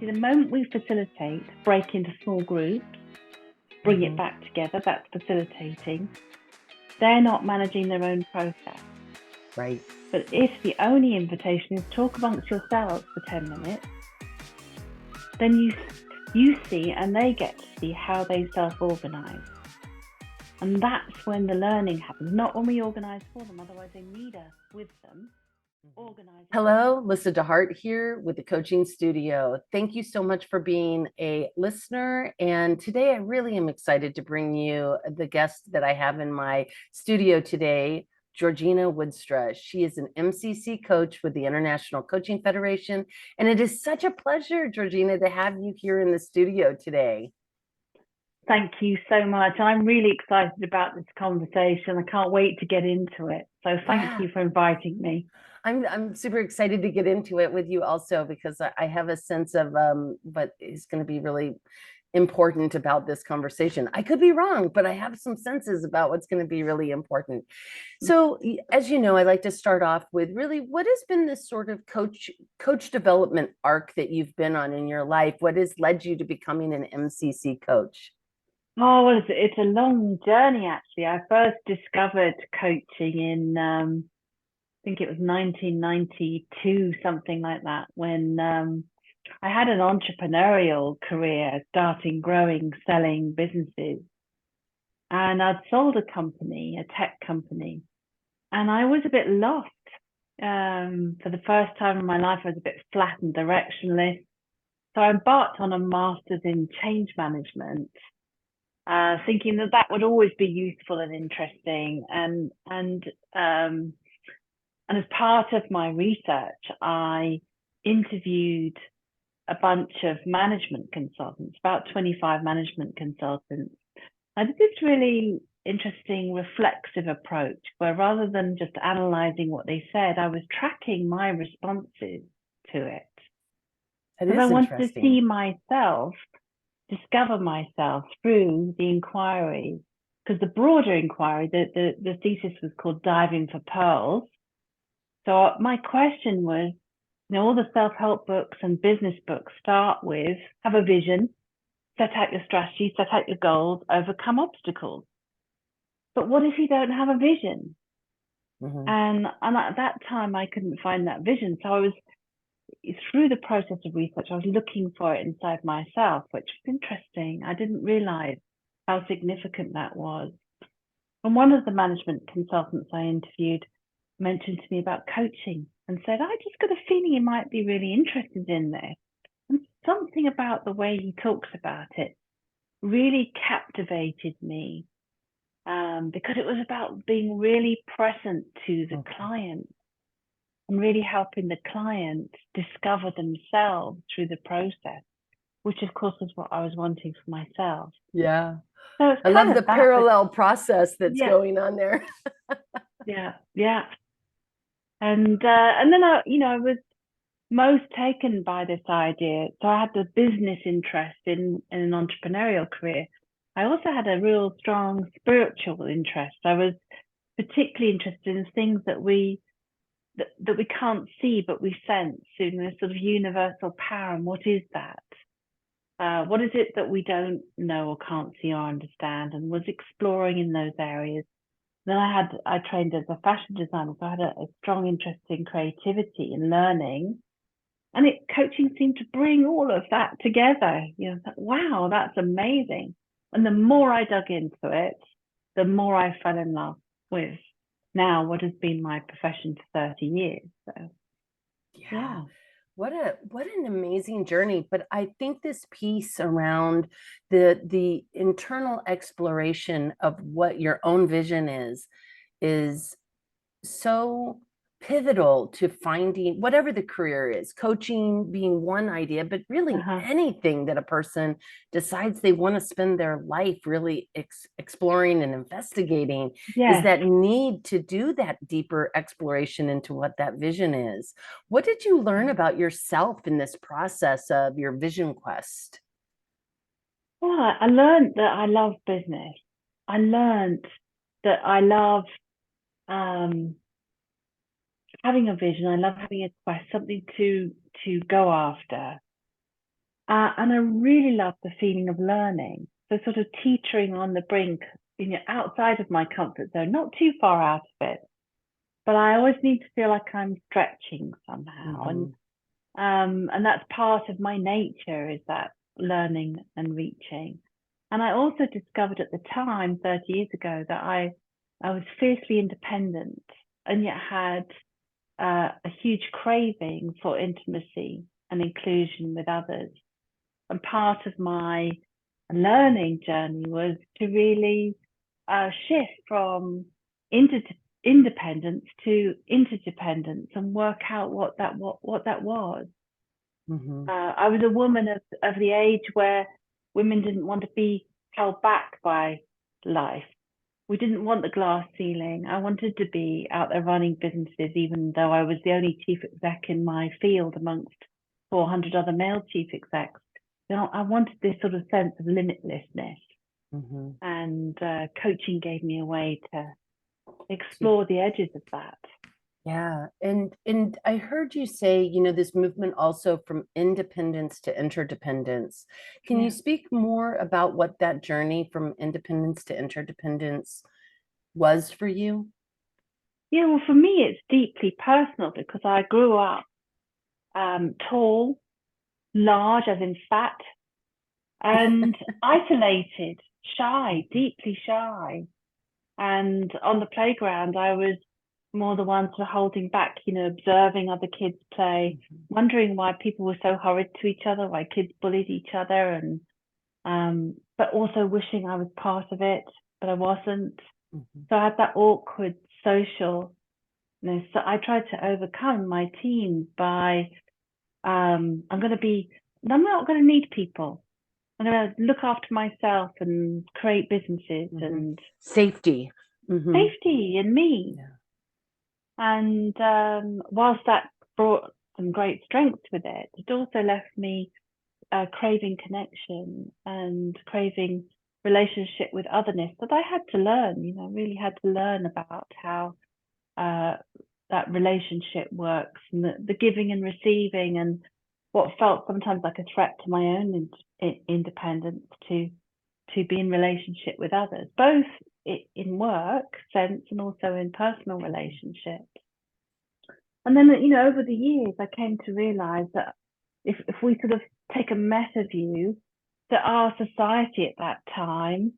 See, the moment we facilitate, break into small groups, bring it back together, that's facilitating. They're not managing their own process. Right. But if the only invitation is talk amongst yourselves for 10 minutes, then you see and they get to see how they self-organize. And that's when the learning happens, not when we organize for them. Otherwise, they need us with them. Hello, Lyssa deHart here with the Coaching Studio. Thank you so much for being a listener. And today I really am excited to bring you the guest that I have in my studio today, Georgina Woudstra. She is an MCC coach with the International Coaching Federation. And it is such a pleasure, Georgina, to have you here in the studio today. Thank you so much. I'm really excited about this conversation. I can't wait to get into it. So thank you for inviting me. I'm super excited to get into it with you also, because I have a sense of what is going to be really important about this conversation. I could be wrong, but I have some senses about what's going to be really important. So as you know, I like to start off with really what has been this sort of coach development arc that you've been on in your life? What has led you to becoming an MCC coach? Oh, well, it's a long journey, actually. I first discovered coaching in, I think it was 1992, something like that, when I had an entrepreneurial career, starting, growing, selling businesses. And I'd sold a company, a tech company, and I was a bit lost. For the first time in my life, I was a bit flat and directionless. So I embarked on a master's in change management, thinking that would always be useful and interesting. And as part of my research, I interviewed a bunch of management consultants, about 25 management consultants. I did this really interesting reflexive approach where, rather than just analyzing what they said, I was tracking my responses to it. Because I wanted to see myself, discover myself through the inquiry. Because the broader inquiry, the thesis was called Diving for Pearls. So my question was, all the self-help books and business books start with, have a vision, set out your strategy, set out your goals, overcome obstacles. But what if you don't have a vision? And at that time, I couldn't find that vision. So I was, through the process of research, I was looking for it inside myself, which was interesting. I didn't realize how significant that was. And one of the management consultants I interviewed mentioned to me about coaching and said, I just got a feeling you might be really interested in this. And something about the way he talks about it really captivated me, because it was about being really present to the client and really helping the client discover themselves through the process, which of course was what I was wanting for myself. Yeah. So I love the parallel process that's going on there. Yeah. And then I was most taken by this idea. So I had the business interest in an entrepreneurial career. I also had a real strong spiritual interest. I was particularly interested in things that we can't see, but we sense, this sort of universal power. And what is that? What is it that we don't know or can't see or understand? And was exploring in those areas. Then I trained as a fashion designer, so I had a strong interest in creativity and learning. And coaching seemed to bring all of that together. Wow, that's amazing. And the more I dug into it, the more I fell in love with now what has been my profession for 30 years. So, yeah. What an amazing journey. But I think this piece around the internal exploration of what your own vision is so pivotal to finding whatever the career is, coaching being one idea, but really anything that a person decides they want to spend their life really exploring and investigating, is that need to do that deeper exploration into what that vision is. What did you learn about yourself in this process of your vision quest? Well, I learned that I love business. I learned that I love having a vision. I love having a quest, something to go after. And I really love the feeling of learning. So sort of teetering on the brink, outside of my comfort zone, not too far out of it, but I always need to feel like I'm stretching somehow. And that's part of my nature, is that learning and reaching. And I also discovered at the time, 30 years ago, that I was fiercely independent and yet had a huge craving for intimacy and inclusion with others. And part of my learning journey was to really shift from independence to interdependence and work out what that was. I was a woman of the age where women didn't want to be held back by life. We didn't want the glass ceiling. I wanted to be out there running businesses, even though I was the only chief exec in my field amongst 400 other male chief execs. I wanted this sort of sense of limitlessness. And coaching gave me a way to explore the edges of that. Yeah. And I heard you say, this movement also from independence to interdependence. Can you speak more about what that journey from independence to interdependence was for you? Yeah, well, for me, it's deeply personal because I grew up tall, large, as in fat, and isolated, shy, deeply shy. And on the playground, I was more the one sort of holding back, observing other kids play, wondering why people were so horrid to each other, why kids bullied each other, and but also wishing I was part of it, but I wasn't. So I had that awkward social. So I tried to overcome my teens by I'm not going to need people. I'm going to look after myself and create businesses and safety in me. Yeah. And whilst that brought some great strengths with it, it also left me craving connection and craving relationship with otherness that I had to learn, really had to learn about how that relationship works, and the giving and receiving, and what felt sometimes like a threat to my own independence to be in relationship with others, both in work sense and also in personal relationships. And then, over the years, I came to realize that if we sort of take a meta view, that our society at that time,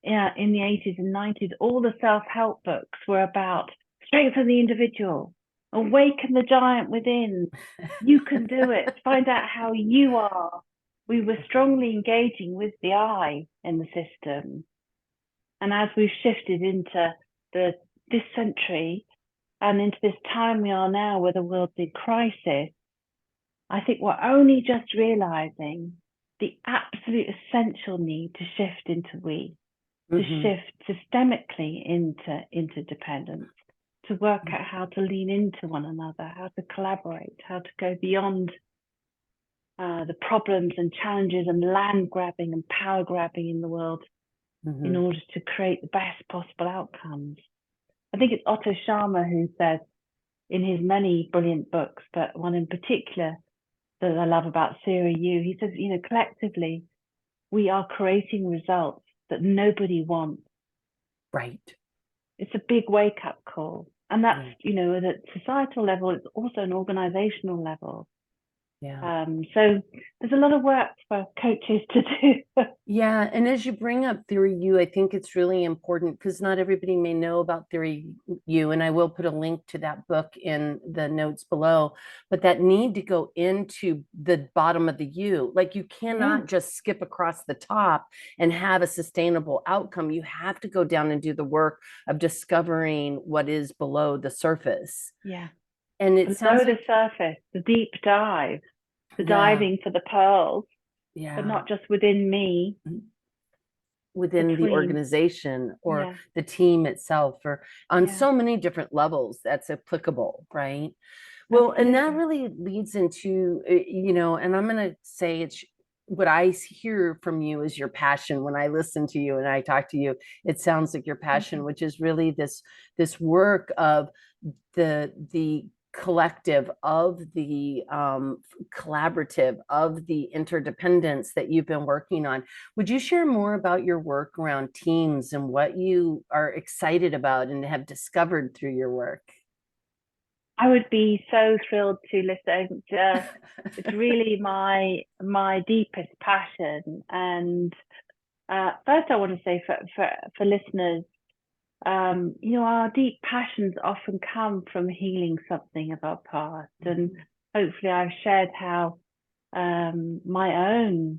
in the 80s and 90s, all the self-help books were about strengthen the individual, awaken the giant within, you can do it, find out how you are. We were strongly engaging with the I in the system. And as we've shifted into this century and into this time we are now where the world's in crisis, I think we're only just realizing the absolute essential need to shift into to shift systemically into interdependence, to work out how to lean into one another, how to collaborate, how to go beyond the problems and challenges and land grabbing and power grabbing in the world in order to create the best possible outcomes. I think it's Otto Scharmer who says in his many brilliant books, but one in particular that I love about Theory U, he says, collectively, we are creating results that nobody wants. Right. It's a big wake-up call. And that's, at a societal level, it's also an organizational level. Yeah. So there's a lot of work for coaches to do. Yeah. And as you bring up Theory U, I think it's really important because not everybody may know about Theory U. And I will put a link to that book in the notes below. But that need to go into the bottom of the U, like you cannot just skip across the top and have a sustainable outcome. You have to go down and do the work of discovering what is below the surface. Yeah. And it sounds below the surface, the deep dive. The diving for the pearls, but not just within me. Within the organization or the team itself, or on so many different levels that's applicable, right? Well, and that really leads into, and I'm going to say it's what I hear from you is your passion. When I listen to you and I talk to you, it sounds like your passion, which is really this work of the collective, of the collaborative, of the interdependence that you've been working on. Would you share more about your work around teams and what you are excited about and have discovered through your work? I would be so thrilled to listen. It's really my deepest passion. And first, I want to say for listeners, our deep passions often come from healing something of our past. And hopefully I've shared how my own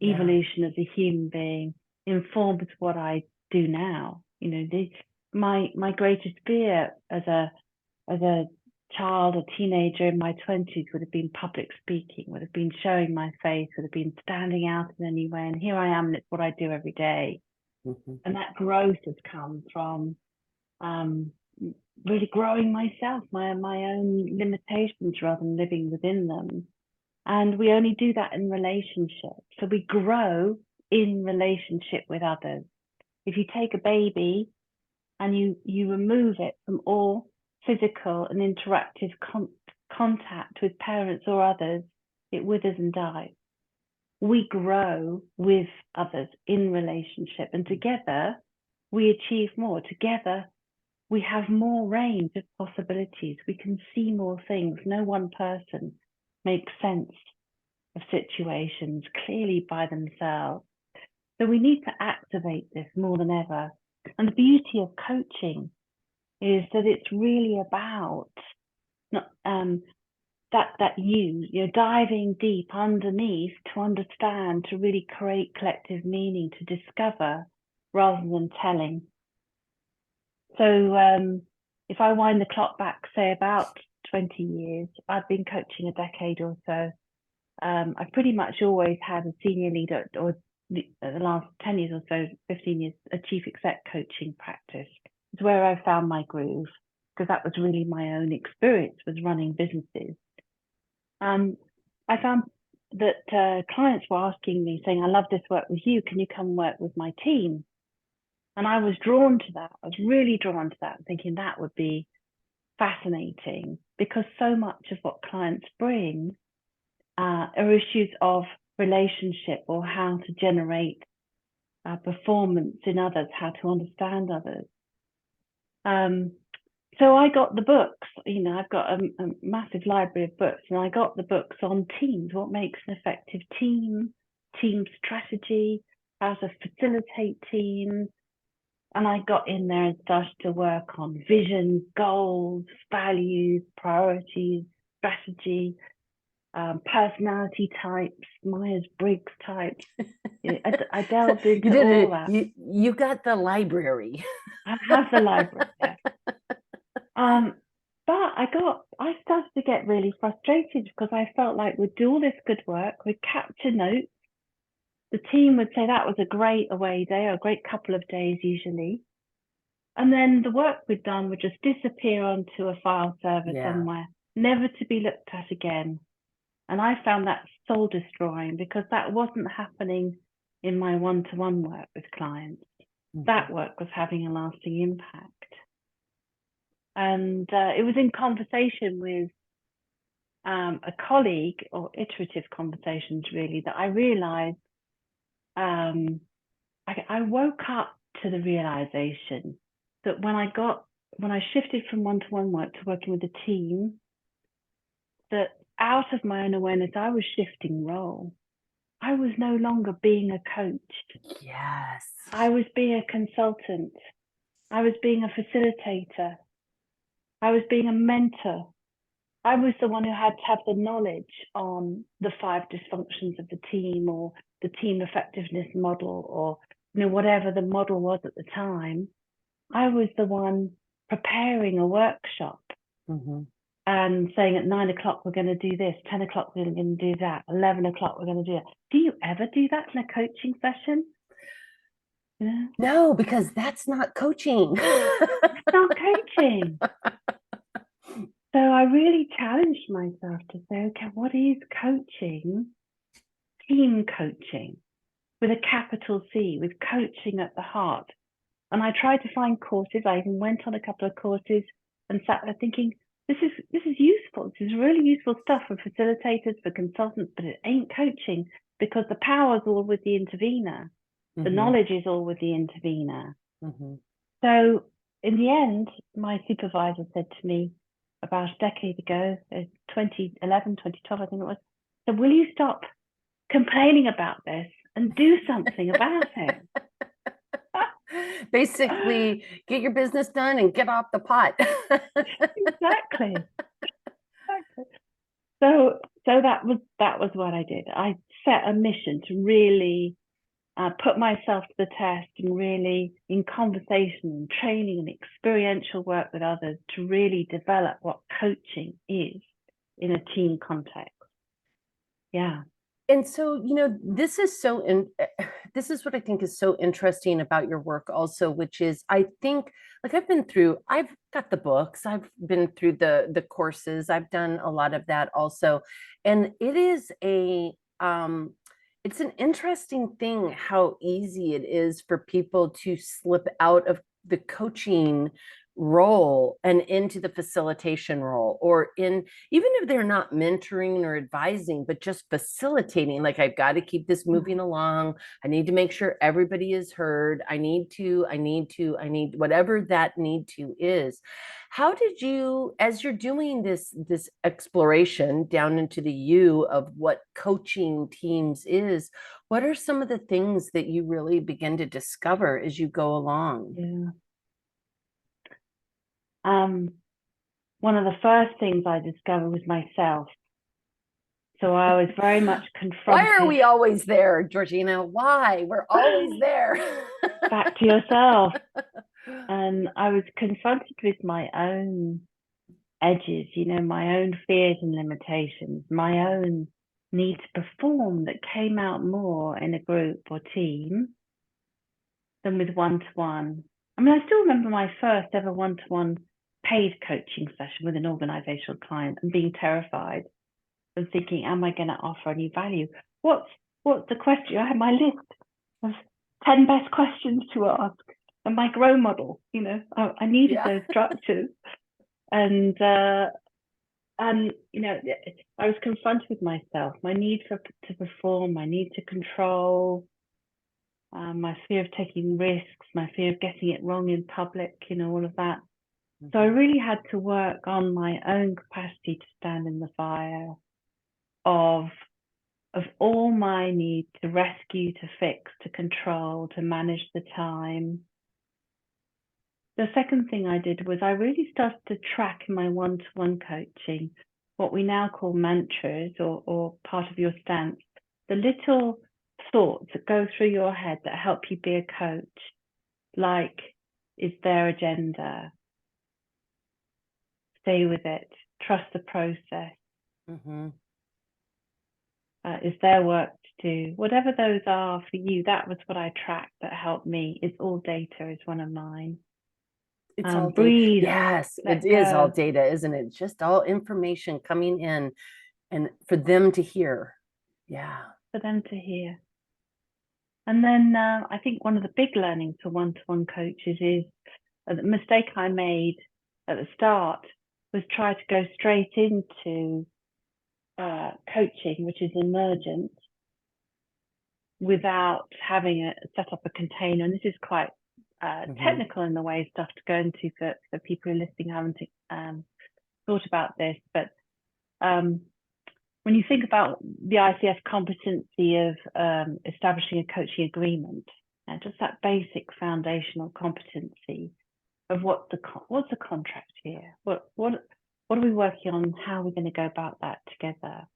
evolution as a human being informs what I do now. My greatest fear as a child or teenager in my 20s would have been public speaking, would have been showing my face, would have been standing out in any way. And here I am, and it's what I do every day. And that growth has come from really growing myself, my own limitations, rather than living within them. And we only do that in relationships. So we grow in relationship with others. If you take a baby and you remove it from all physical and interactive contact with parents or others, it withers and dies. We grow with others in relationship, and together we achieve more. Together we have more range of possibilities. We can see more things. No one person makes sense of situations clearly by themselves. So we need to activate this more than ever. And the beauty of coaching is that it's really about that you're diving deep underneath to understand, to really create collective meaning, to discover rather than telling. So if I wind the clock back, say about 20 years, I've been coaching a decade or so. I've pretty much always had a senior leader, or the last 10 years or so, 15 years, a chief exec coaching practice. It's where I found my groove, because that was really my own experience, was running businesses. I found that clients were asking me, saying, I love this work with you, can you come work with my team? And I was drawn to that. I was really drawn to that, thinking that would be fascinating, because so much of what clients bring are issues of relationship, or how to generate performance in others, how to understand others. So I got the books, I've got a massive library of books, and I got the books on teams, what makes an effective team strategy, how to facilitate teams. And I got in there and started to work on vision, goals, values, priorities, strategy, personality types, Myers-Briggs types. I delved into all that. You got the library. I have the library. Yeah. But I started to get really frustrated, because I felt like we'd do all this good work, we'd capture notes. The team would say that was a great away day, or a great couple of days usually. And then the work we'd done would just disappear onto a file server somewhere, never to be looked at again. And I found that soul destroying, because that wasn't happening in my one-to-one work with clients. That work was having a lasting impact. And it was in conversation with a colleague, or iterative conversations really, that I realized I woke up to the realization that when I shifted from one-to-one work to working with a team, that out of my own awareness, I was shifting role. I was no longer being a coach. Yes. I was being a consultant. I was being a facilitator. I was being a mentor. I was the one who had to have the knowledge on the 5 dysfunctions of the team, or the team effectiveness model, or whatever the model was at the time. I was the one preparing a workshop and saying at 9 o'clock we're going to do this, 10 o'clock we're going to do that, 11 o'clock we're going to do that. Do you ever do that in a coaching session? Yeah. No, because that's not coaching. It's not coaching. So I really challenged myself to say, okay, what is coaching? Team coaching, with a capital C, with coaching at the heart. And I tried to find courses. I even went on a couple of courses and sat there thinking, this is useful. This is really useful stuff for facilitators, for consultants, but it ain't coaching because the power's all with the intervener. The knowledge is all with the intervener. So in the end, my supervisor said to me about a decade ago, 2011, 2012, I think it was, so will you stop complaining about this and do something about it? Basically, get your business done and get off the pot. Exactly. So that was what I did. I set a mission to really put myself to the test and really in conversation and training and experiential work with others to really develop what coaching is in a team context. Yeah. And so, you know, this is this is what I think is so interesting about your work also, which is I think like I've got the books, I've been through the courses, I've done a lot of that also. And it is it's an interesting thing how easy it is for people to slip out of the coaching role and into the facilitation role, or in, even if they're not mentoring or advising, but just facilitating. Like, I've got to keep this moving along. I need to make sure everybody is heard. I need whatever that need to is. How did you, as you're doing this exploration down into the you of what coaching teams is, what are some of the things that you really begin to discover as you go along? Yeah. One of the first things I discovered was myself. So I was very much confronted. Why are we always there, Georgina? Why? We're always there. Back to yourself. And I was confronted with my own edges, you know, my own fears and limitations, my own need to perform that came out more in a group or team than with one-to-one. I mean, I still remember my first ever one-to-one paid coaching session with an organizational client and being terrified and thinking, am I going to offer any value? What's the question? I had my list of 10 best questions to ask and my grow model, you know, I needed those structures. And you know, I was confronted with myself, my need to perform, my need to control, my fear of taking risks, my fear of getting it wrong in public, you know, all of that. So I really had to work on my own capacity to stand in the fire of all my need to rescue, to fix, to control, to manage the time. The second thing I did was I really started to track in my one-to-one coaching what we now call mantras, or part of your stance, the little thoughts that go through your head that help you be a coach, like, is their agenda? Stay with it. Trust the process. Is there work to do? Whatever those are for you, that was what I tracked that helped me. It's all data is one of mine. It's all breathe. Yes, it is all data, isn't it? Just all information coming in and for them to hear. Yeah. For them to hear. And then I think one of the big learnings for one-to-one coaches is the mistake I made at the start was try to go straight into coaching, which is emergent, without having set up a container. And this is quite technical in the way stuff to go into for people who are listening, haven't thought about this. But when you think about the ICF competency of establishing a coaching agreement, just that basic foundational competency of what's the contract here? What are we working on? How are we going to go about that together?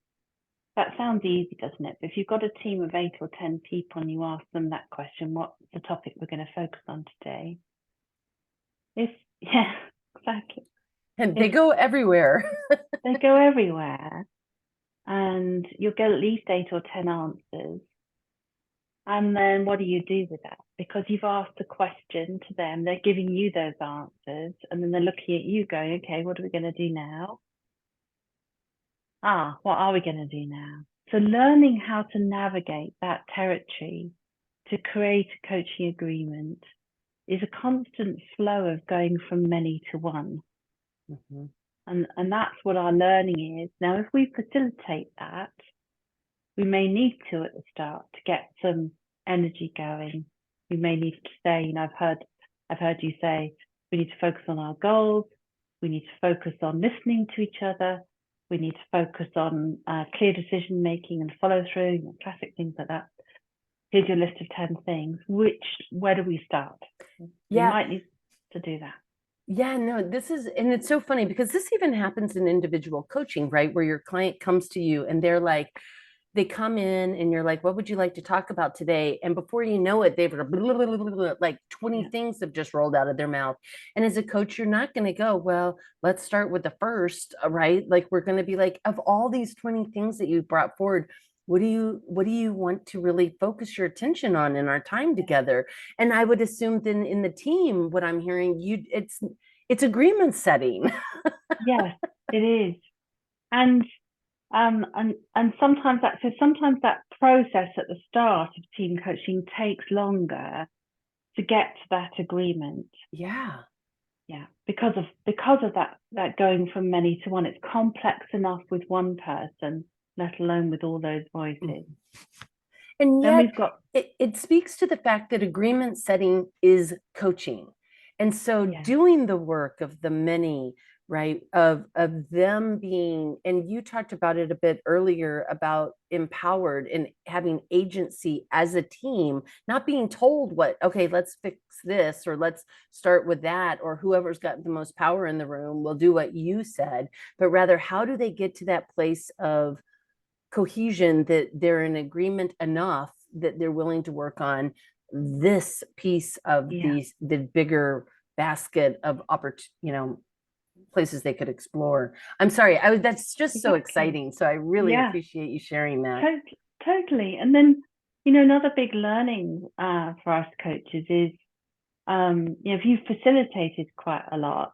That sounds easy, doesn't it? But if you've got a team of 8 or 10 people and you ask them that question, what's the topic we're going to focus on today? Yeah, exactly. And they go everywhere. They go everywhere. And you'll get at least 8 or 10 answers. And then what do you do with that? Because you've asked a question to them, they're giving you those answers, and then they're looking at you going, okay, what are we going to do now? What are we going to do now? So learning how to navigate that territory to create a coaching agreement is a constant flow of going from many to one. And that's what our learning is. Now, if we facilitate that, we may need to at the start to get some energy going. We may need to say, you know, I've heard you say, we need to focus on our goals. We need to focus on listening to each other. We need to focus on clear decision making and follow through, you know, classic things like that. Here's your list of 10 things. Where do we start? Yeah. You might need to do that. Yeah, no, and it's so funny because this even happens in individual coaching, right? Where your client comes to you and they're like, they come in and you're like, what would you like to talk about today? And before you know it, they've like 20 things have just rolled out of their mouth. And as a coach, you're not going to go, well, let's start with the first, right? Like we're going to be like, of all these 20 things that you brought forward, what do you want to really focus your attention on in our time together? And I would assume then in the team, what I'm hearing, it's agreement setting. Yes, it is. And sometimes that process at the start of team coaching takes longer to get to that agreement. Yeah. Yeah, because of that going from many to one. It's complex enough with one person, let alone with all those voices. And then yet we've got it speaks to the fact that agreement setting is coaching. And so doing the work of the many, right, of them being, and you talked about it a bit earlier about empowered and having agency as a team, not being told what, okay, let's fix this, or let's start with that, or whoever's got the most power in the room will do what you said, but rather how do they get to that place of cohesion that they're in agreement enough that they're willing to work on this piece of the bigger basket of places they could explore. I'm sorry, that's just so exciting. So I really appreciate you sharing that. Totally. And then, you know, another big learning for us coaches is, you know, if you've facilitated quite a lot,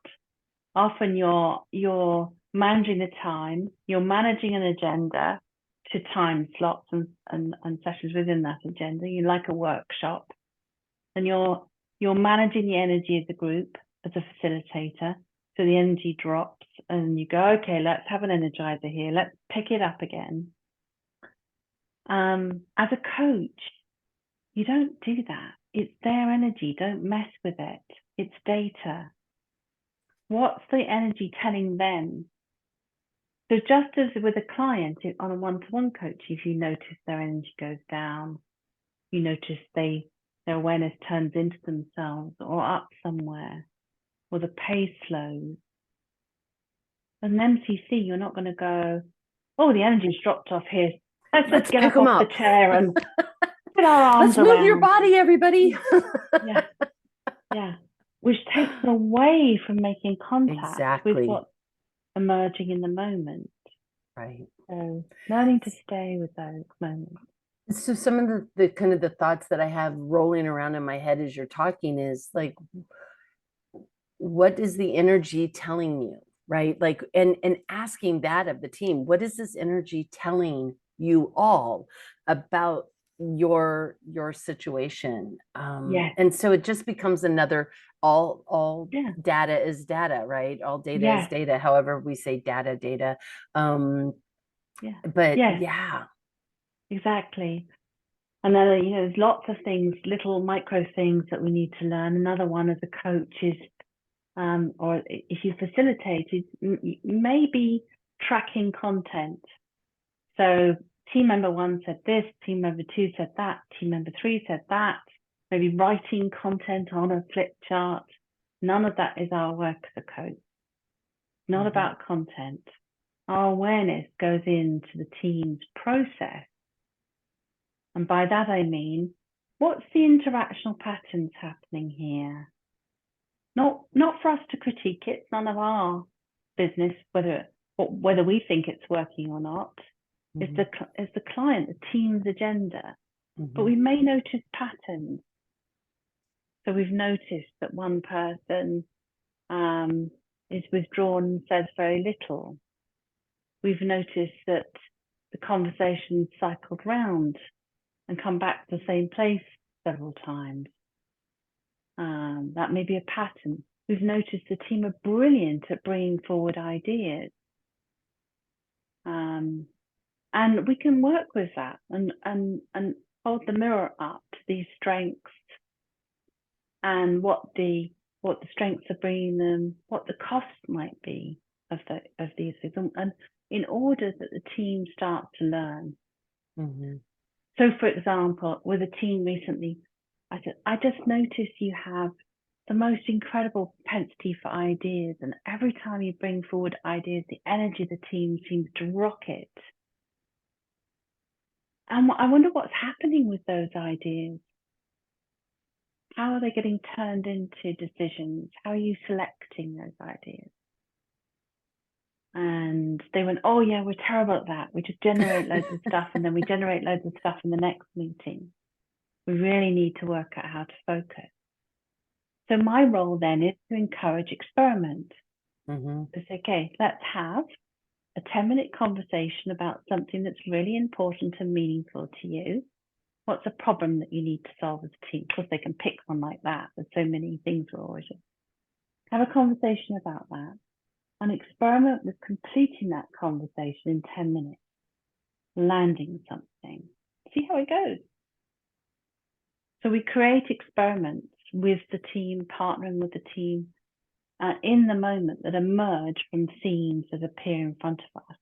often you're managing the time, you're managing an agenda to time slots and sessions within that agenda. You like a workshop, and you're managing the energy of the group as a facilitator. So the energy drops and you go, okay, let's have an energizer here. Let's pick it up again. As a coach, you don't do that. It's their energy. Don't mess with it. It's data. What's the energy telling them? So just as with a client on a one-to-one coach, if you notice their energy goes down, you notice their awareness turns into themselves or up somewhere, or the pace slows. As an MCC, you're not going to go, oh, the energy's dropped off here. Let's get up off the chair and put our arms around. Let's move your body, everybody. Yeah. Which takes them away from making contact with what's emerging in the moment. Right. So learning to stay with those moments. So some of the kind of the thoughts that I have rolling around in my head as you're talking is like, what is the energy telling you? Right. Like, and asking that of the team, what is this energy telling you all about your situation? And so it just becomes another, all data is data, right? All data is data, however we say data. But exactly. And then, you know, there's lots of things, little micro things that we need to learn. Another one as a coach is, or if you facilitated, maybe tracking content. So team member 1 said this, team member 2 said that, team member 3 said that, maybe writing content on a flip chart. None of that is our work as a coach. Not about content. Our awareness goes into the team's process. And by that I mean, what's the interactional patterns happening here? Not for us to critique it. It's none of our business whether we think it's working or not. It's the client, the team's agenda. But we may notice patterns. So we've noticed that one person is withdrawn and says very little. We've noticed that the conversation cycled round and come back to the same place several times. That may be a pattern. we've noticed the team are brilliant at bringing forward ideas. And we can work with that and hold the mirror up to these strengths and what the strengths are bringing them, what the cost might be of these things, and in order that the team starts to learn. So, for example, with a team recently, I said, I just noticed you have the most incredible propensity for ideas, and every time you bring forward ideas, the energy of the team seems to rocket. And I wonder what's happening with those ideas. How are they getting turned into decisions? How are you selecting those ideas? And they went, oh yeah, we're terrible at that. We just generate loads of stuff, and then we generate loads of stuff in the next meeting. We really need to work out how to focus. So my role then is to encourage experiment. To say, okay, let's have a 10-minute conversation about something that's really important and meaningful to you. What's a problem that you need to solve as a team? Of course, they can pick one like that. There's so many things we're always doing. Have a conversation about that and experiment with completing that conversation in 10 minutes, landing something. See how it goes. So we create experiments with the team, partnering with the team in the moment that emerge from themes that appear in front of us.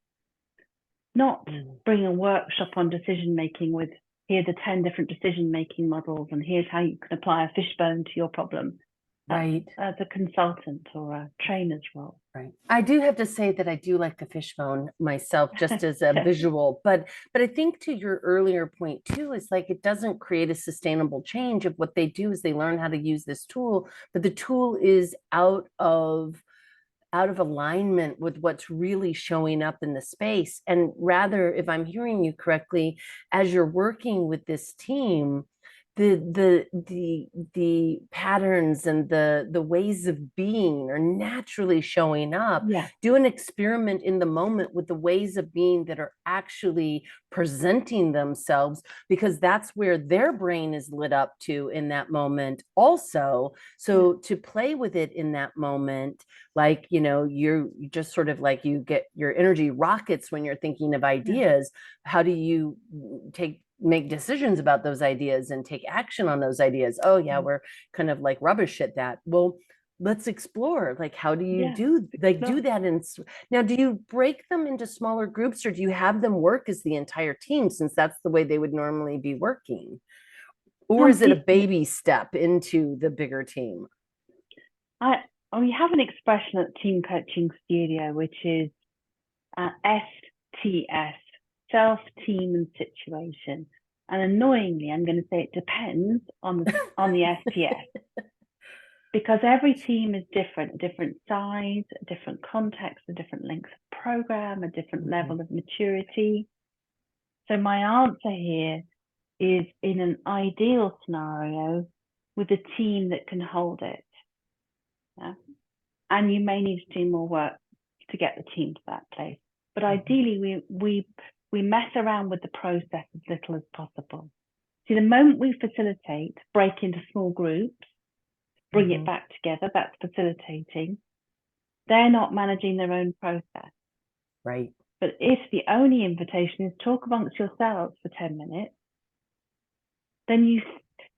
Not bring a workshop on decision making with here's the 10 different decision making models and here's how you can apply a fishbone to your problem. Right. As a consultant or a trainer's role. Right. I do have to say that I do like the fishbone myself, just as a visual, but I think to your earlier point too, is like, it doesn't create a sustainable change. Of what they do is they learn how to use this tool, but the tool is out of alignment with what's really showing up in the space. And rather, if I'm hearing you correctly, as you're working with this team, the patterns and the ways of being are naturally showing up. Yeah. Do an experiment in the moment with the ways of being that are actually presenting themselves, because that's where their brain is lit up to in that moment also. So to play with it in that moment, like, you just sort of like, you get your energy rockets when you're thinking of ideas. How do you make decisions about those ideas and take action on those ideas? Oh yeah, we're kind of like rubbish at that. Well, let's explore, like, how do you do that? Now, do you break them into smaller groups, or do you have them work as the entire team, since that's the way they would normally be working? Or is it a baby step into the bigger team? We have an expression at Team Coaching Studio, which is STS, self, team, and situation. And annoyingly, I'm going to say it depends on the STS, because every team is different, a different size, a different context, a different length of program, a different level of maturity. So my answer here is, in an ideal scenario, with a team that can hold it. And you may need to do more work to get the team to that place. But ideally, we mess around with the process as little as possible. See, the moment we facilitate, break into small groups, bring it back together, that's facilitating. They're not managing their own process. Right. But if the only invitation is talk amongst yourselves for 10 minutes, then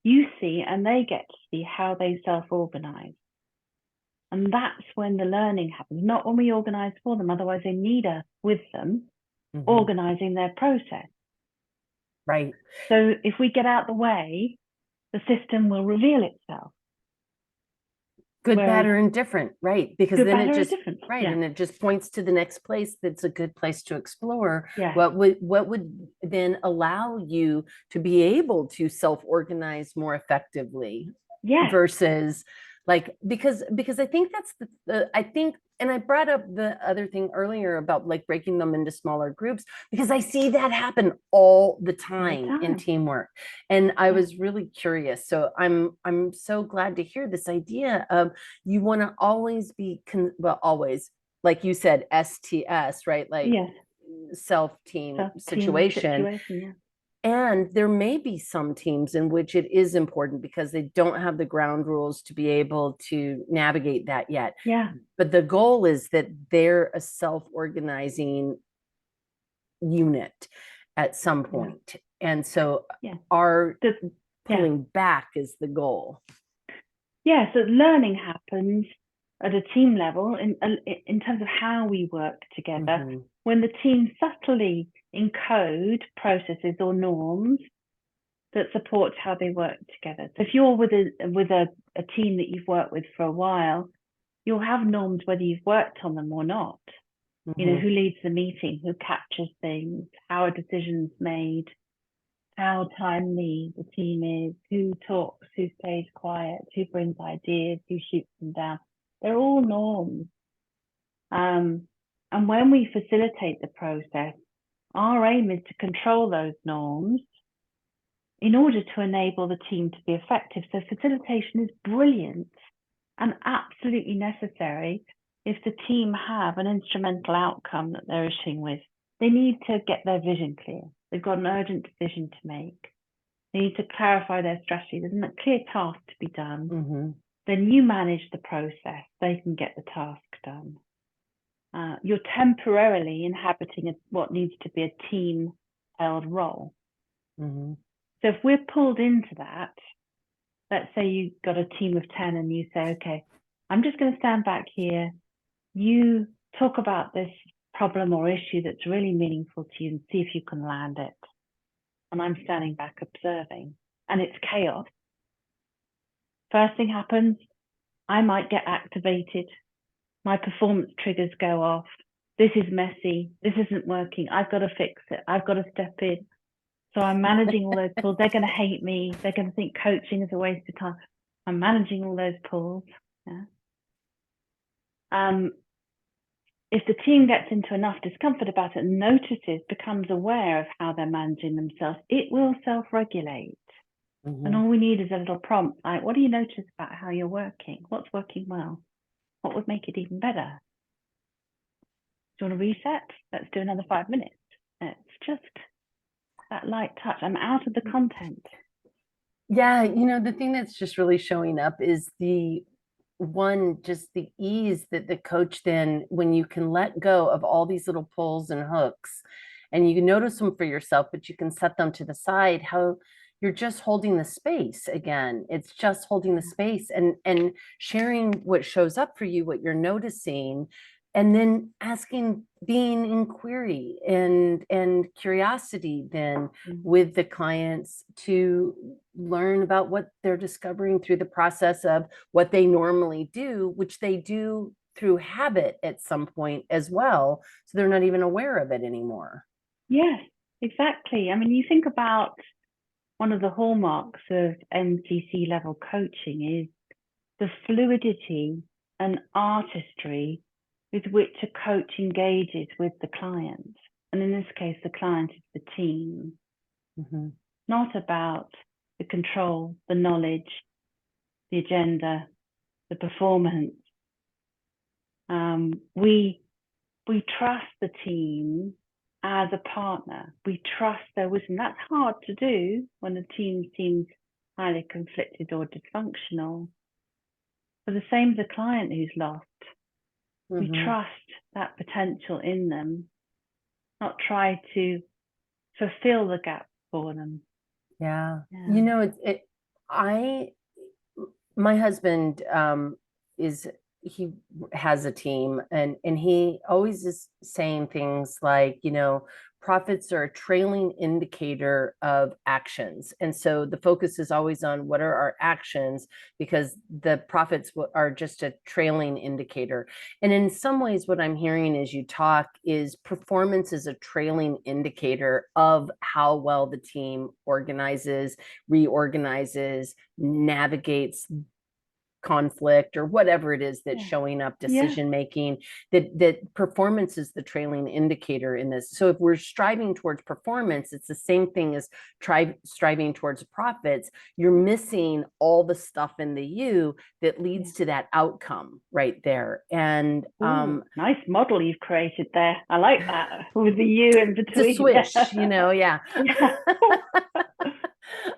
you see and they get to see how they self-organize. And that's when the learning happens, not when we organize for them. Otherwise, they need us with them, organizing their process. Right. So if we get out the way, the system will reveal itself. Good, bad, or indifferent, right? Because then it just and it just points to the next place that's a good place to explore. What would then allow you to be able to self-organize more effectively? Versus, like, because I think that's I think, and I brought up the other thing earlier about like breaking them into smaller groups, because I see that happen all the time in teamwork. And I was really curious. So I'm so glad to hear this idea of, you want to always be, always, like you said, STS, right? Like self-team situation. And there may be some teams in which it is important because they don't have the ground rules to be able to navigate that yet. Yeah. But the goal is that they're a self-organizing unit at some point. And so our pulling back is the goal. Yeah, so learning happens at a team level in terms of how we work together, when the team subtly encode processes or norms that support how they work together. So if you're with a team that you've worked with for a while, you'll have norms whether you've worked on them or not. You know, who leads the meeting, who captures things, how a decision's made, how timely the team is, who talks, who stays quiet, who brings ideas, who shoots them down. They're all norms. And when we facilitate the process, our aim is to control those norms in order to enable the team to be effective. So facilitation is brilliant and absolutely necessary if the team have an instrumental outcome that they're issuing with. They need to get their vision clear. They've got an urgent decision to make. They need to clarify their strategy. There's a clear task to be done. Then you manage the process. They can get the task done. You're temporarily inhabiting what needs to be a team-held role. So if we're pulled into that, let's say you've got a team of 10 and you say, okay, I'm just going to stand back here. You talk about this problem or issue that's really meaningful to you and see if you can land it. And I'm standing back observing, and it's chaos. First thing happens, I might get activated. My performance triggers go off. This is messy. This isn't working. I've got to fix it. I've got to step in. So I'm managing all those pulls. They're going to hate me. They're going to think coaching is a waste of time. I'm managing all those pulls. If the team gets into enough discomfort about it and notices, becomes aware of how they're managing themselves, it will self-regulate. And all we need is a little prompt, like, what do you notice about how you're working? What's working well? What would make it even better? Do you want to reset? Let's do another 5 minutes. It's just that light touch. I'm out of the content. Yeah, you know, the thing that's just really showing up is just the ease that the coach then, when you can let go of all these little pulls and hooks and you can notice them for yourself, but you can set them to the side, how you're just holding the space again. It's just holding the space and sharing what shows up for you, what you're noticing, and then asking, being in query and curiosity then with the clients to learn about what they're discovering through the process of what they normally do, which they do through habit at some point as well. So they're not even aware of it anymore. Yes, exactly. I mean, you think about one of the hallmarks of MCC level coaching is the fluidity and artistry with which a coach engages with the client. And in this case, the client is the team. Not about the control, the knowledge, the agenda, the performance. We trust the team as a partner. We trust their wisdom. That's hard to do when the team seems highly conflicted or dysfunctional. But the same as a client who's lost. We trust that potential in them, not try to fulfill the gap for them. Yeah. You know, my husband he has a team and he always is saying things like, you know, profits are a trailing indicator of actions. And so the focus is always on what are our actions, because the profits are just a trailing indicator. And in some ways, what I'm hearing as you talk is performance is a trailing indicator of how well the team organizes, reorganizes, navigates conflict or whatever it is that's showing up, decision making, that performance is the trailing indicator in this. So if we're striving towards performance, it's the same thing as striving towards profits. You're missing all the stuff in the U that leads to that outcome right there. And nice model you've created there. I like that with the U in between. It's a switch, you know.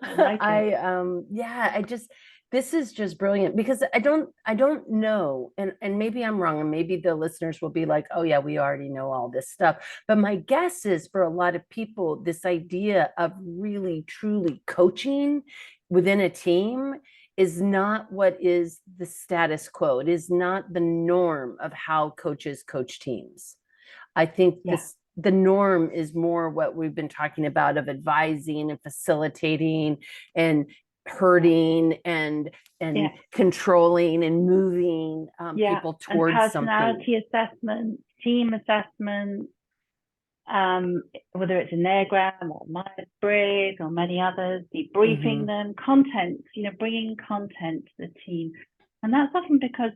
I like it. Yeah, this is just brilliant because I don't know, and maybe I'm wrong, and maybe the listeners will be like, oh yeah, we already know all this stuff. But my guess is for a lot of people, this idea of really truly coaching within a team is not what is the status quo. It is not the norm of how coaches coach teams. I think Yeah. the norm is more what we've been talking about of advising and facilitating and herding and Yeah. controlling and moving Yeah. people And towards something. personality assessment, team assessment, whether it's Enneagram or Myers-Briggs or many others, debriefing Mhm. them, content, bringing content to the team. And that's often because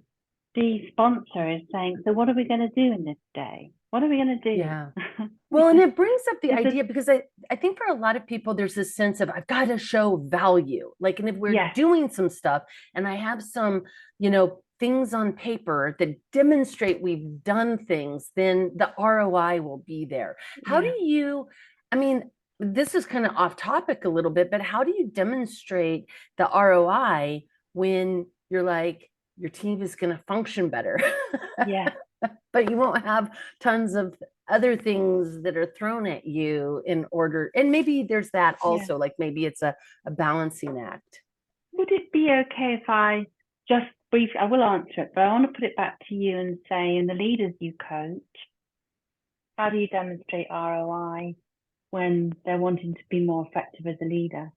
the sponsor is saying, so what are we going to do in this day? What are we going to do? Yeah. Well, and it brings up the It's a, idea because I think for a lot of people, there's this sense of I've got to show value. Like, and if we're yes, doing some stuff and I have some, things on paper that demonstrate we've done things, then the ROI will be there. How do yeah, you, I mean, this is kind of off topic a little bit, but how do you demonstrate the ROI when you're like, your team is going to function better? yeah, But you won't have tons of other things that are thrown at you in order. And maybe there's that yeah. also, like maybe it's a balancing act. Would it be okay if I just briefly, I will answer it, but I want to put it back to you and say, in the leaders you coach, how do you demonstrate ROI when they're wanting to be more effective as a leader?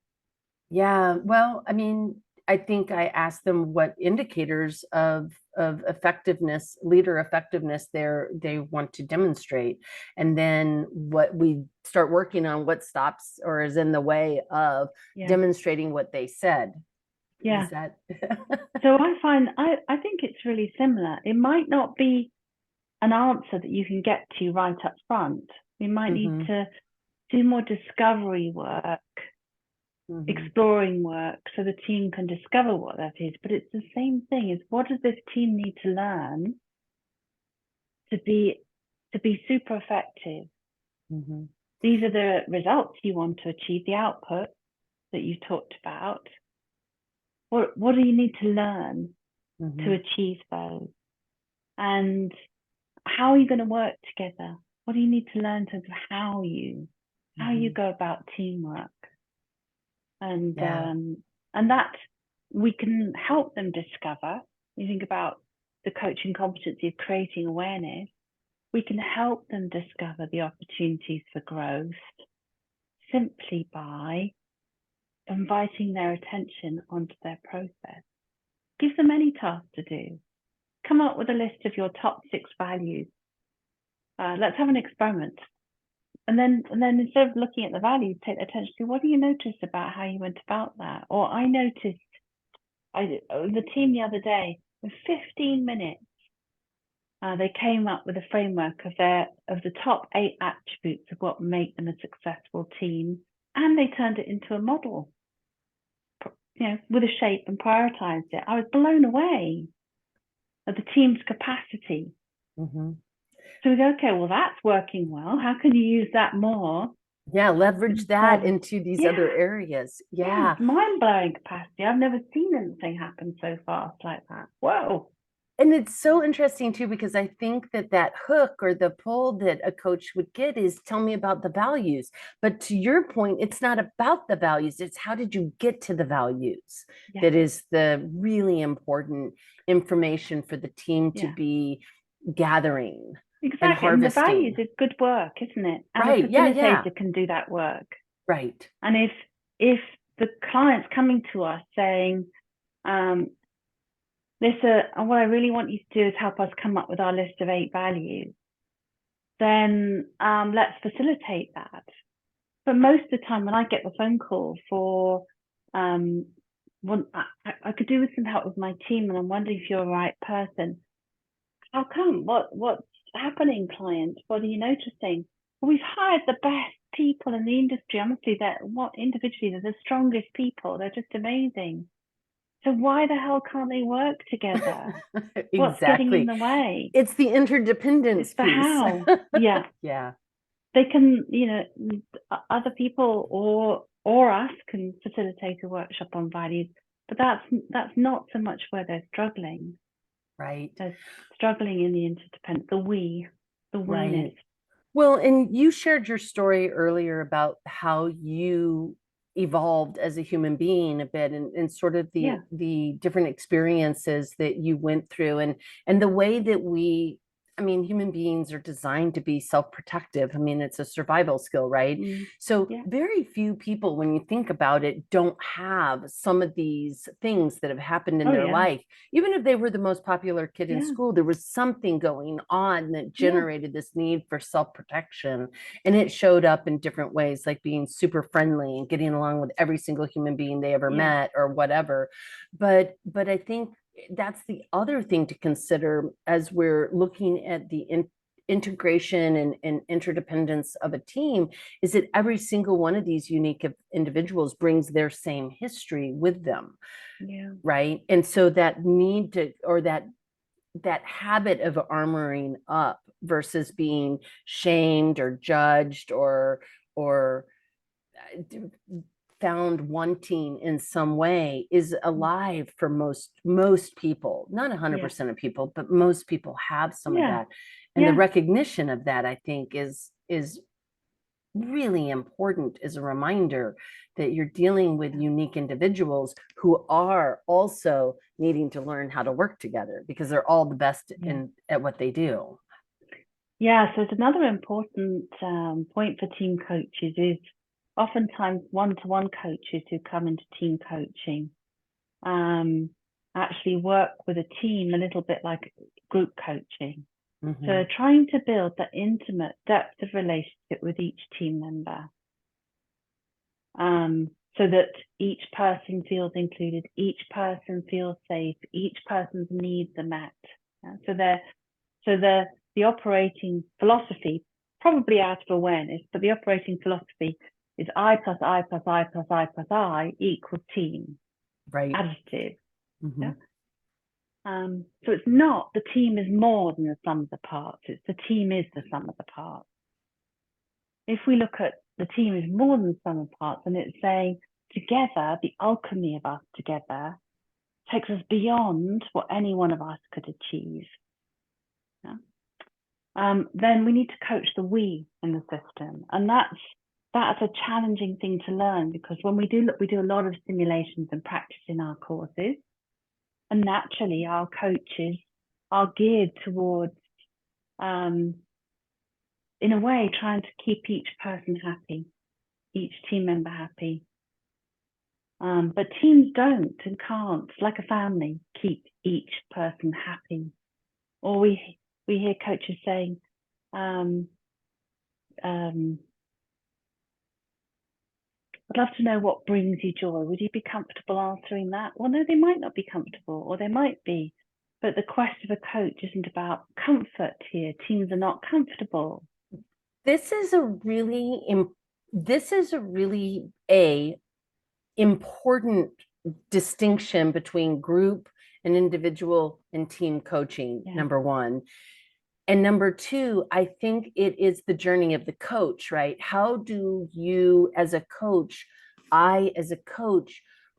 Yeah, well, I mean, I think I asked them what indicators of effectiveness, leader effectiveness they want to demonstrate. And then what we start working on, what stops or is in the way of Yeah, demonstrating what they said. yeah. Is that So I think it's really similar. It might not be an answer that you can get to right up front. We might need Mhm, to do more discovery work, mhm. exploring work, so the team can discover what that is. But it's the same thing: is what does this team need to learn to be super effective? Mhm. These are the results you want to achieve, the output that you talked about. What do you need to learn to Mhm. achieve those? And how are you going to work together? What do you need to learn in terms of how you Mhm. go about teamwork? And Yeah. that we can help them discover. You think about the coaching competency of creating awareness. We can help them discover the opportunities for growth simply by inviting their attention onto their process. Give them any task to do. Come up with a list of your top 6 values. Let's have an experiment. And then instead of looking at the values, take attention to what do you notice about how you went about that? Or I noticed the team the other day, in 15 minutes, they came up with a framework of the top 8 attributes of what make them a successful team, and they turned it into a model, with a shape and prioritized it. I was blown away at the team's capacity. Mhm. So we go, okay, well that's working well. How can you use that more Yeah, leverage in that service? into these other Yeah, areas. yeah, Yeah. it's mind-blowing capacity. I've never seen anything happen so fast like that. Whoa. And it's so interesting too, because I think that hook or the pull that a coach would get is tell me about the values. But to your point, it's not about the values. It's how did you get to the values Yeah, that is the really important information for the team to yeah, be gathering and exactly. And the values harvesting. is good work, isn't it? And a Right. Yeah. Yeah. facilitator can do that work. Right. And if the client's coming to us saying, Lyssa, what I really want you to do is help us come up with our list of 8 values, then let's facilitate that. But most of the time when I get the phone call for I could do with some help with my team and I'm wondering if you're the right person. How come? What's happening, client? What are you noticing? Well, we've hired the best people in the industry. Honestly, individually they're the strongest people. They're just amazing. So why the hell can't they work together? What's getting in Exactly. the way? It's the It's interdependence the piece. how. Yeah. Yeah. They can, other people or or us can facilitate a workshop on values, but that's not so much where they're struggling. Right. They're struggling in the interdependent, the we-ness. Well, and you shared your story earlier about how you evolved as a human being a bit, and sort of the different experiences that you went through, and the way that human beings are designed to be self-protective. I mean, it's a survival skill, right? So very few people, when you think about it, don't have some of these things that have happened in their life. Even if they were the most popular kid in school, there was something going on that generated this need for self-protection. And it showed up in different ways, like being super friendly and getting along with every single human being they ever met or whatever. But I think that's the other thing to consider as we're looking at the integration and interdependence of a team, is that every single one of these unique individuals brings their same history with them. Right. And so that need to, or that habit of armoring up versus being shamed or judged or found wanting in some way is alive for most people. Not 100% of people, but most people have some of that. And the recognition of that, I think, is really important as a reminder that you're dealing with unique individuals who are also needing to learn how to work together, because they're all the best at what they do. Yeah, so it's another important point for team coaches is oftentimes one-to-one coaches who come into team coaching actually work with a team a little bit like group coaching. So trying to build that intimate depth of relationship with each team member, so that each person feels included, each person feels safe, each person's needs are met. So the operating philosophy, probably out of awareness, but the operating philosophy is I plus I plus I plus I plus I equals team. Right. Additive. So it's not the team is more than the sum of the parts. It's the team is the sum of the parts. If we look at the team is more than the sum of parts, and it's saying together, the alchemy of us together takes us beyond what any one of us could achieve. Then we need to coach the we in the system, and that's a challenging thing to learn, because when we do a lot of simulations and practice in our courses, and naturally our coaches are geared towards, in a way, trying to keep each person happy, each team member happy. But teams don't and can't, like a family, keep each person happy. Or we hear coaches saying, I'd love to know what brings you joy. Would you be comfortable answering that? Well, no, they might not be comfortable, or they might be. But the quest of a coach isn't about comfort here. Teams are not comfortable. This is a really important distinction between group and individual and team coaching, number one. And number two, I think it is the journey of the coach, right? How do you, as a coach,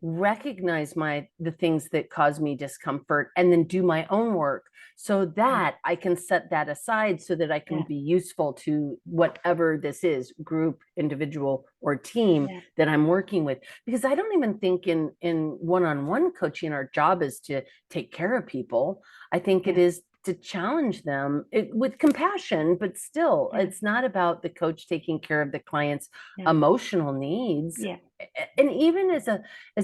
recognize the things that cause me discomfort, and then do my own work so that I can set that aside so that I can be useful to whatever this is, group, individual, or team that I'm working with. Because I don't even think in one-on-one coaching, our job is to take care of people. I think it is to challenge them with compassion, but still, it's not about the coach taking care of the client's emotional needs. And even as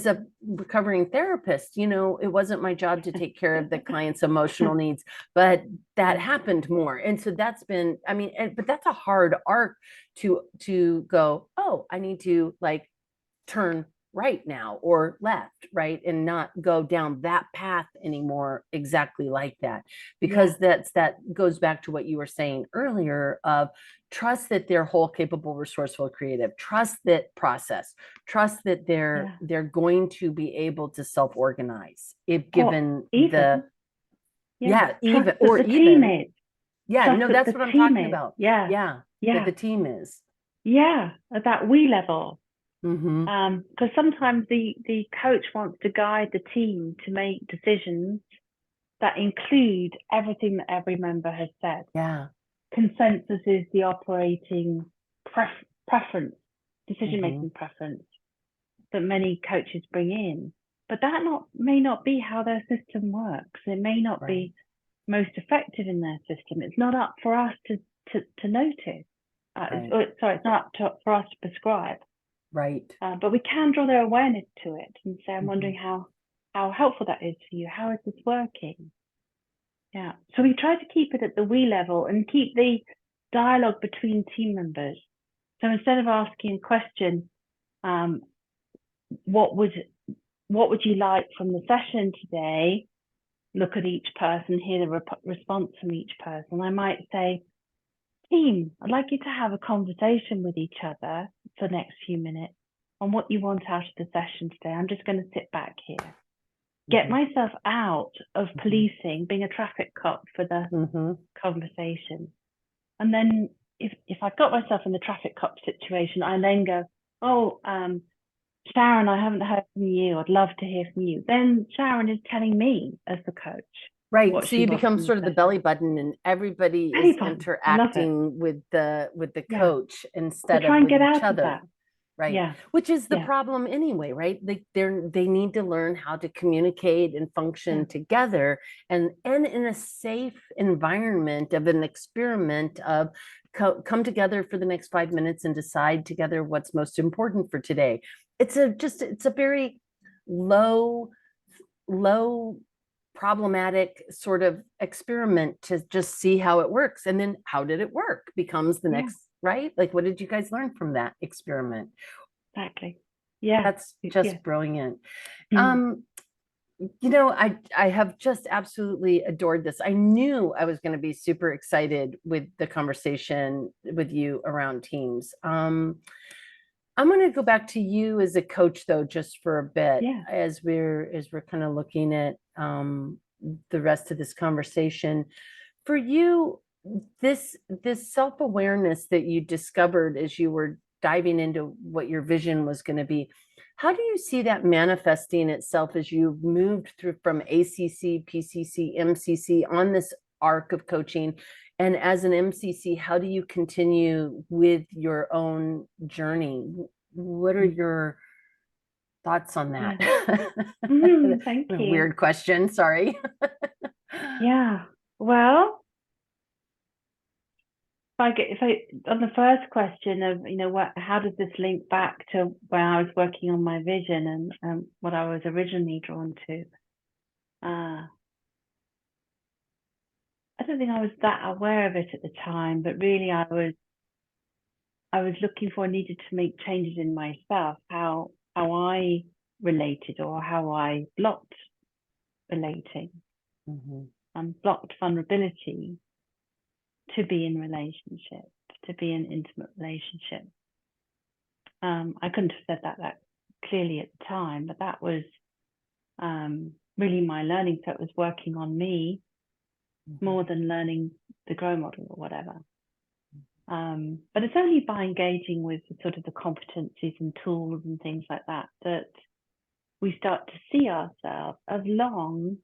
a recovering therapist, it wasn't my job to take care of the client's emotional needs, but that happened more. And so that's been, but that's a hard arc to go, oh, I need to turn right now or left, right, and not go down that path anymore exactly like that, because that goes back to what you were saying earlier of trust that they're whole, capable, resourceful, creative, trust that process, trust that they're going to be able to self-organize if given even that's what I'm talking about. That the team is at that we level. Because sometimes the coach wants to guide the team to make decisions that include everything that every member has said. Yeah. Consensus is the operating preference, decision-making preference that many coaches bring in. But that may not be how their system works. It may not be most effective in their system. It's not up for us to notice. It's not up for us to prescribe. Right. But we can draw their awareness to it and say, I'm wondering how helpful that is for you. How is this working? Yeah. So we try to keep it at the we level and keep the dialogue between team members. So instead of asking a question, what would you like from the session today? Look at each person, hear the response from each person. I might say, team, I'd like you to have a conversation with each other for the next few minutes on what you want out of the session today. I'm just going to sit back here, get myself out of policing, being a traffic cop for the conversation. And then if I've got myself in the traffic cop situation, I then go, oh, Sharon, I haven't heard from you. I'd love to hear from you. Then Sharon is telling me as the coach. Right. So you become sort of the belly button, and everybody is interacting with the coach instead of with each other. Right. Yeah. Which is the problem anyway, right? They need to learn how to communicate and function together, and in a safe environment of an experiment of come together for the next 5 minutes and decide together what's most important for today. It's a very low problematic sort of experiment to just see how it works. And then how did it work becomes the next, right? Like, what did you guys learn from that experiment? Exactly. Yeah. That's just brilliant. You know, I have just absolutely adored this. I knew I was going to be super excited with the conversation with you around teams. I'm going to go back to you as a coach, though, just for a bit, as we're kind of looking at the rest of this conversation. For you, this self-awareness that you discovered as you were diving into what your vision was going to be, how do you see that manifesting itself as you moved through from ACC, PCC, MCC on this arc of coaching? And as an MCC, how do you continue with your own journey? What are your thoughts on that? Thank you. Weird question, sorry. Yeah. Well, if I on the first question of, you know, how does this link back to when I was working on my vision and what I was originally drawn to? I don't think I was that aware of it at the time, but really I was looking for, needed to make changes in myself, how I related or how I blocked relating and blocked vulnerability to be in relationship, to be in intimate relationship. I couldn't have said that clearly at the time, but that was really my learning. So it was working on me more than learning the GROW model or whatever. But it's only by engaging with sort of the competencies and tools and things like that that we start to see ourselves as long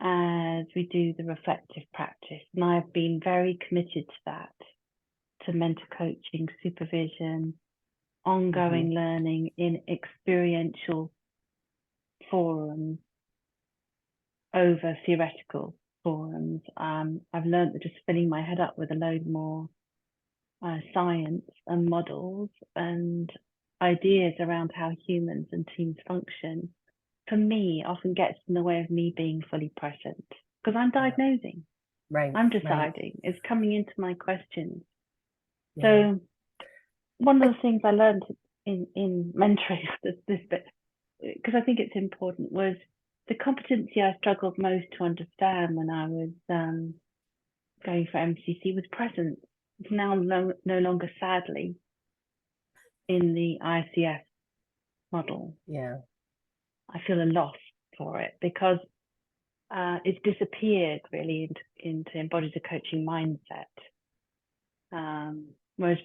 as we do the reflective practice. And I've been very committed to that, to mentor coaching, supervision, ongoing learning in experiential forums over theoretical forums. I've learned that just filling my head up with a load more science and models and ideas around how humans and teams function, for me, often gets in the way of me being fully present, because I'm diagnosing. Right. I'm deciding. It's coming into my questions. So one of the things I learned in mentoring this bit, because I think it's important, was the competency I struggled most to understand when I was going for MCC was presence. It's now no longer, sadly, in the ICF model. Yeah. I feel a loss for it because it's disappeared really into embodied a coaching mindset. Whereas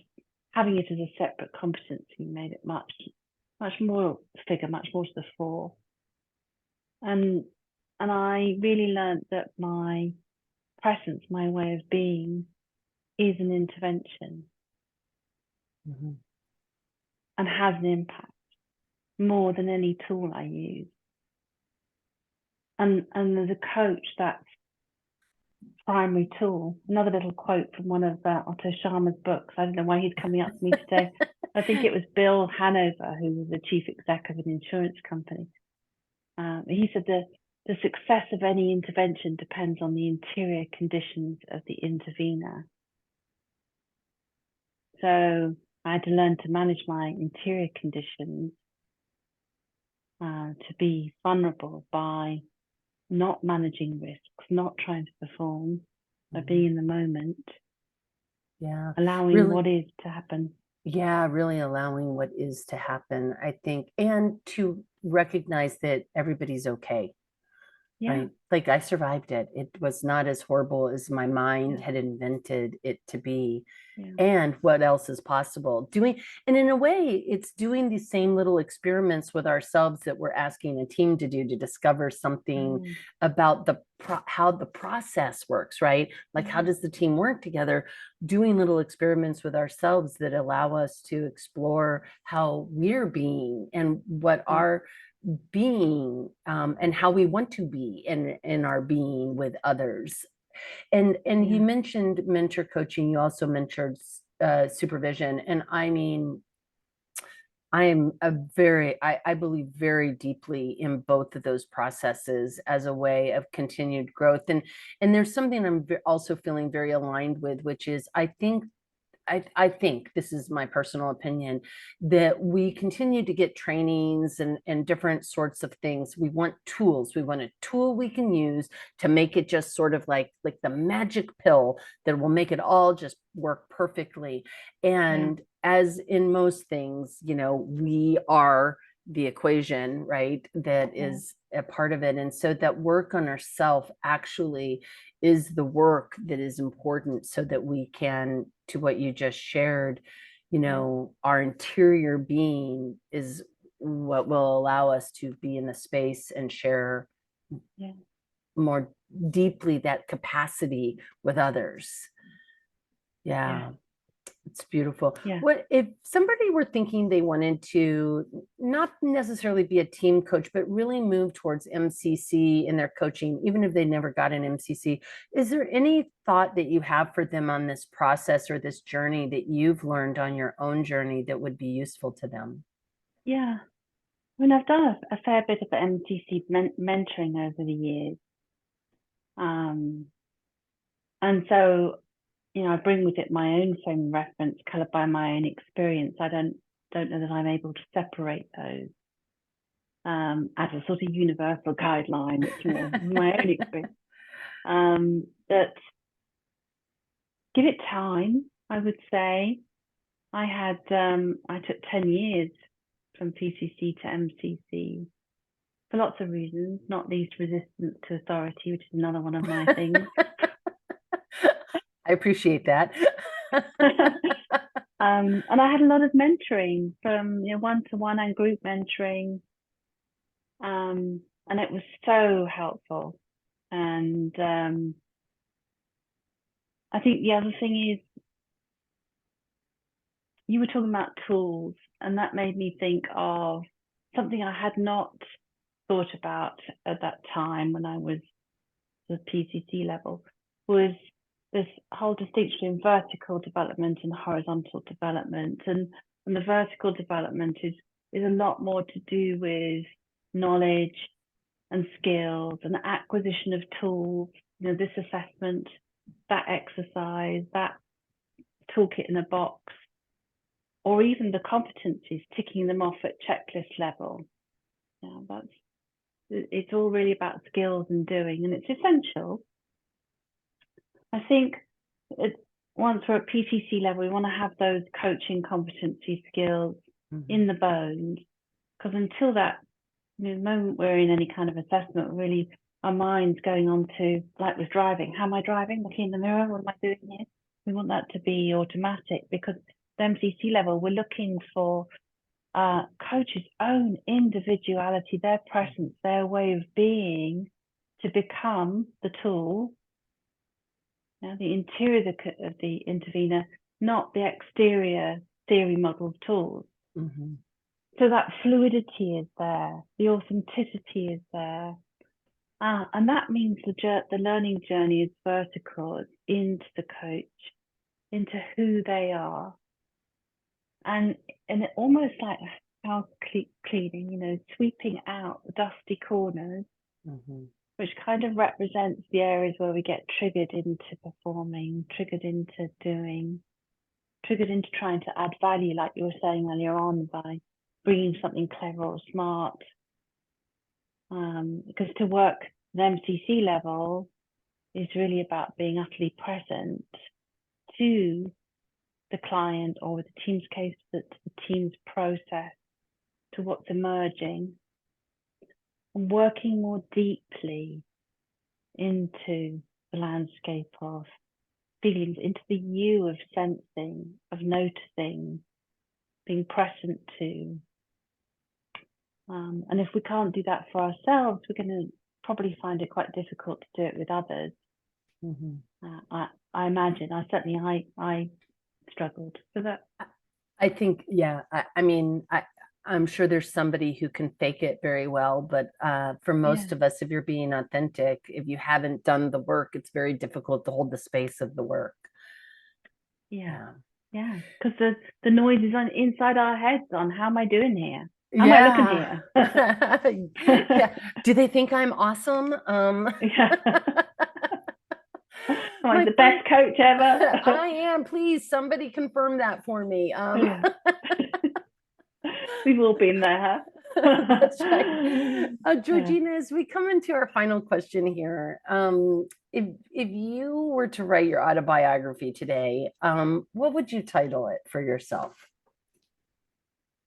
having it as a separate competency made it much much more to the fore. And I really learned that my presence, my way of being, is an intervention and has an impact more than any tool I use. And as a coach, that's primary tool. Another little quote from one of Otto Scharmer's books. I don't know why he's coming up to me today. I think it was Bill Hanover, who was the chief exec of an insurance company. He said the success of any intervention depends on the interior conditions of the intervener. So I had to learn to manage my interior conditions, to be vulnerable by not managing risks, not trying to perform, but being in the moment. Yeah. Allowing really, what is to happen. Yeah, really allowing what is to happen, I think, and to recognize that everybody's okay. Yeah. Right. Like I survived it. It was not as horrible as my mind had invented it to be. Yeah. And what else is possible? And in a way, it's doing these same little experiments with ourselves that we're asking a team to do, to discover something about how the process works, right? Like how does the team work together? Doing little experiments with ourselves that allow us to explore how we're being and what our being, and how we want to be in our being with others. And you mentioned mentor coaching. You also mentioned supervision. And I mean, I believe very deeply in both of those processes as a way of continued growth. And there's something I'm also feeling very aligned with, which is I think this is my personal opinion, that we continue to get trainings and different sorts of things. We want tools. We want a tool we can use to make it just sort of like the magic pill that will make it all just work perfectly. And as in most things, we are the equation, right? That is a part of it. And so that work on ourselves actually is the work that is important, so that we can, to what you just shared, our interior being is what will allow us to be in the space and share more deeply that capacity with others. It's beautiful. What if somebody were thinking they wanted to not necessarily be a team coach, but really move towards MCC in their coaching, even if they never got an MCC? Is there any thought that you have for them on this process or this journey that you've learned on your own journey that would be useful to them? Yeah. I mean, I've done a fair bit of MCC mentoring over the years. And so, I bring with it my own frame of reference, colored by my own experience. I don't know that I'm able to separate those as a sort of universal guideline. It's more my own experience. But give it time, I would say. I took 10 years from PCC to MCC for lots of reasons, not least resistance to authority, which is another one of my things. I appreciate that. And I had a lot of mentoring from one-to-one and group mentoring, and it was so helpful. And I think the other thing is, you were talking about tools, and that made me think of something I had not thought about at that time when I was the PCC level, was this whole distinction in vertical development and horizontal development. And the vertical development is a lot more to do with knowledge and skills and acquisition of tools, this assessment, that exercise, that toolkit in a box, or even the competencies, ticking them off at checklist level. It's all really about skills and doing, and it's essential. I think once we're at PCC level, we want to have those coaching competency skills in the bones, because until that, the moment we're in any kind of assessment, really our mind's going on to, like with driving, how am I driving? Looking in the mirror, what am I doing here? We want that to be automatic, because at the MCC level, we're looking for coach's own individuality, their presence, their way of being, to become the tool, the interior of the intervener, not the exterior theory model tools. Mm-hmm. So that fluidity is there, the authenticity is there. And that means the learning journey is vertical into the coach, into who they are. And it almost like house cleaning, sweeping out the dusty corners, Mm-hmm. which kind of represents the areas where we get triggered into performing, triggered into doing, triggered into trying to add value, like you were saying earlier on, by bringing something clever or smart. Because to work at MCC level is really about being utterly present to the client, or with the team's case, to the team's process, to what's emerging, and working more deeply into the landscape of feelings, into the you of sensing, of noticing, being present to. And if we can't do that for ourselves, we're going to probably find it quite difficult to do it with others. Mm-hmm. I imagine. I struggled with that. I think, yeah. I mean, I'm sure there's somebody who can fake it very well, but for most of us, if you're being authentic, if you haven't done the work, it's very difficult to hold the space of the work. Yeah. Because the noise is inside our heads on how am I doing here? How am I looking here? Yeah. Do they think I'm awesome? Yeah. Am I the best coach ever? I am. Please, somebody confirm that for me. Yeah. We've all been there, huh? That's right. Georgina, as we come into our final question here, if you were to write your autobiography today, what would you title it for yourself?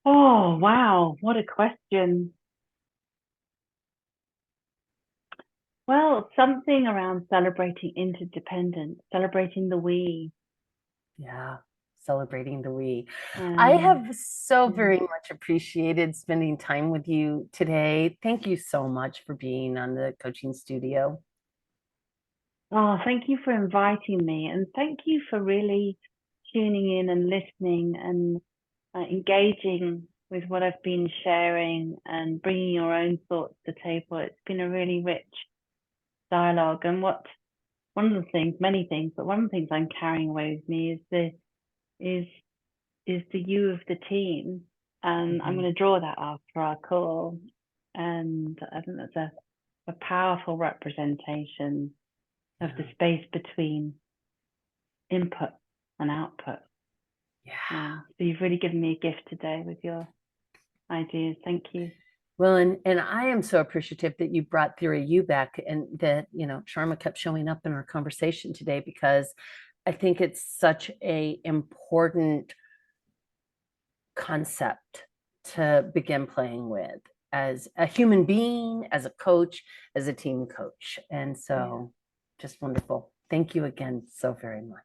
Oh, wow. What a question. Well, something around celebrating interdependence, celebrating the we. Yeah, celebrating the we. I have so very much appreciated spending time with you today. Thank you so much for being on the coaching studio. Oh, thank you for inviting me, and thank you for really tuning in and listening and engaging with what I've been sharing and bringing your own thoughts to the table. It's been a really rich dialogue, and one of the things, many things, but one of the things I'm carrying away with me is the you of the team, and I'm going to draw that after our call, and I think that's a powerful representation of the space between input and output. Yeah. So you've really given me a gift today with your ideas. Thank you. Well, and I am so appreciative that you brought Theory U back, and that, Sharma kept showing up in our conversation today, because I think it's such a important concept to begin playing with as a human being, as a coach, as a team coach. And so just wonderful. Thank you again so very much.